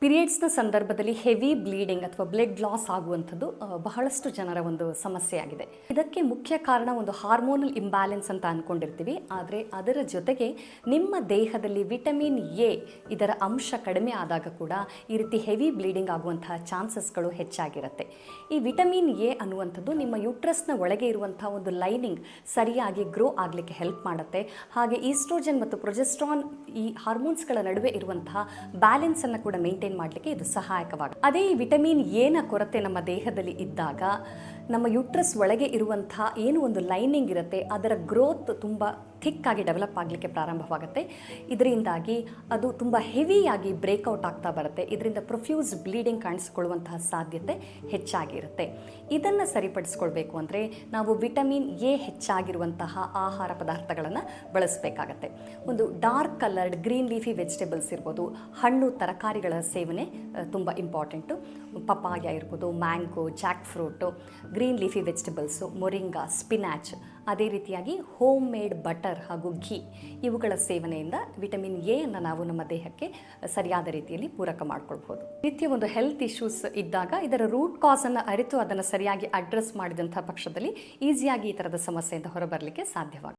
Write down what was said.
ಪೀರಿಯಡ್ಸ್ನ ಸಂದರ್ಭದಲ್ಲಿ heavy bleeding ಅಥವಾ blood loss ಆಗುವಂಥದ್ದು ಬಹಳಷ್ಟು ಜನರ ಒಂದು ಸಮಸ್ಯೆಯಾಗಿದೆ. ಇದಕ್ಕೆ ಮುಖ್ಯ ಕಾರಣ ಒಂದು ಹಾರ್ಮೋನಲ್ ಇಂಬ್ಯಾಲೆನ್ಸ್ ಅಂತ ಅಂದ್ಕೊಂಡಿರ್ತೀವಿ. ಆದರೆ ಅದರ ಜೊತೆಗೆ ನಿಮ್ಮ ದೇಹದಲ್ಲಿ ವಿಟಮಿನ್ ಎ ಇದರ ಅಂಶ ಕಡಿಮೆ ಆದಾಗ ಕೂಡ ಈ ರೀತಿ ಹೆವಿ ಬ್ಲೀಡಿಂಗ್ ಆಗುವಂತಹ ಚಾನ್ಸಸ್ಗಳು ಹೆಚ್ಚಾಗಿರುತ್ತೆ. ಈ ವಿಟಮಿನ್ ಎ ಅನ್ನುವಂಥದ್ದು ನಿಮ್ಮ ಯುಟ್ರಸ್ನ ಒಳಗೆ ಇರುವಂಥ ಒಂದು ಲೈನಿಂಗ್ ಸರಿಯಾಗಿ ಗ್ರೋ ಆಗಲಿಕ್ಕೆ ಹೆಲ್ಪ್ ಮಾಡುತ್ತೆ. ಹಾಗೆ ಈಸ್ಟ್ರೋಜನ್ ಮತ್ತು ಪ್ರೊಜೆಸ್ಟ್ರಾನ್ ಈ ಹಾರ್ಮೋನ್ಸ್ಗಳ ನಡುವೆ ಇರುವಂತಹ ಬ್ಯಾಲೆನ್ಸನ್ನು ಕೂಡ ಮೇಂಟೈನ್ ಮಾಡಲಿಕ್ಕೆ ಇದು ಸಹಾಯಕವಾಗುತ್ತೆ. ಅದೇ ಈ ವಿಟಮಿನ್ ಎನ ಕೊರತೆ ನಮ್ಮ ದೇಹದಲ್ಲಿ ಇದ್ದಾಗ ನಮ್ಮ ಯುಟ್ರಸ್ ಒಳಗೆ ಇರುವಂತಹ ಏನು ಒಂದು ಲೈನಿಂಗ್ ಇರುತ್ತೆ ಅದರ ಗ್ರೋತ್ ತುಂಬ ಥಿಕ್ಕಾಗಿ ಡೆವಲಪ್ ಆಗಲಿಕ್ಕೆ ಪ್ರಾರಂಭವಾಗುತ್ತೆ. ಇದರಿಂದಾಗಿ ಅದು ತುಂಬ ಹೆವಿಯಾಗಿ ಬ್ರೇಕ್ಔಟ್ ಆಗ್ತಾ ಬರುತ್ತೆ. ಇದರಿಂದ ಪ್ರೊಫ್ಯೂಸ್ ಬ್ಲೀಡಿಂಗ್ ಕಾಣಿಸ್ಕೊಳ್ಳುವಂತಹ ಸಾಧ್ಯತೆ ಹೆಚ್ಚಾಗಿರುತ್ತೆ. ಇದನ್ನು ಸರಿಪಡಿಸ್ಕೊಳ್ಬೇಕು ಅಂದರೆ ನಾವು ವಿಟಮಿನ್ ಎ ಹೆಚ್ಚಾಗಿರುವಂತಹ ಆಹಾರ ಪದಾರ್ಥಗಳನ್ನು ಬಳಸಬೇಕಾಗತ್ತೆ. ಒಂದು dark coloured green leafy vegetables ಇರ್ಬೋದು, ಹಣ್ಣು ತರಕಾರಿಗಳ ಸೇವನೆ ತುಂಬ ಇಂಪಾರ್ಟೆಂಟು. ಪಪಾಯ ಇರ್ಬೋದು, mango, Jack fruit, green leafy vegetables, moringa, spinach, ಅದೇ ರೀತಿಯಾಗಿ ಹೋಮ್ ಮೇಡ್ ಬಟರ್ ಹಾಗೂ ಘೀ ಇವುಗಳ ಸೇವನೆಯಿಂದ ವಿಟಮಿನ್ ಎ ಅನ್ನು ನಾವು ನಮ್ಮ ದೇಹಕ್ಕೆ ಸರಿಯಾದ ರೀತಿಯಲ್ಲಿ ಪೂರಕ ಮಾಡ್ಕೊಳ್ಬೋದು. ರೀತಿಯ ಒಂದು ಹೆಲ್ತ್ ಇಶ್ಯೂಸ್ ಇದ್ದಾಗ ಇದರ ರೂಟ್ ಕಾಸನ್ನು ಅರಿತು ಅದನ್ನು ಸರಿಯಾಗಿ ಅಡ್ರೆಸ್ ಮಾಡಿದಂಥ ಪಕ್ಷದಲ್ಲಿ ಈಸಿಯಾಗಿ ಈ ಥರದ ಸಮಸ್ಯೆಯಿಂದ ಹೊರಬರಲಿಕ್ಕೆ ಸಾಧ್ಯವಾಗುತ್ತೆ.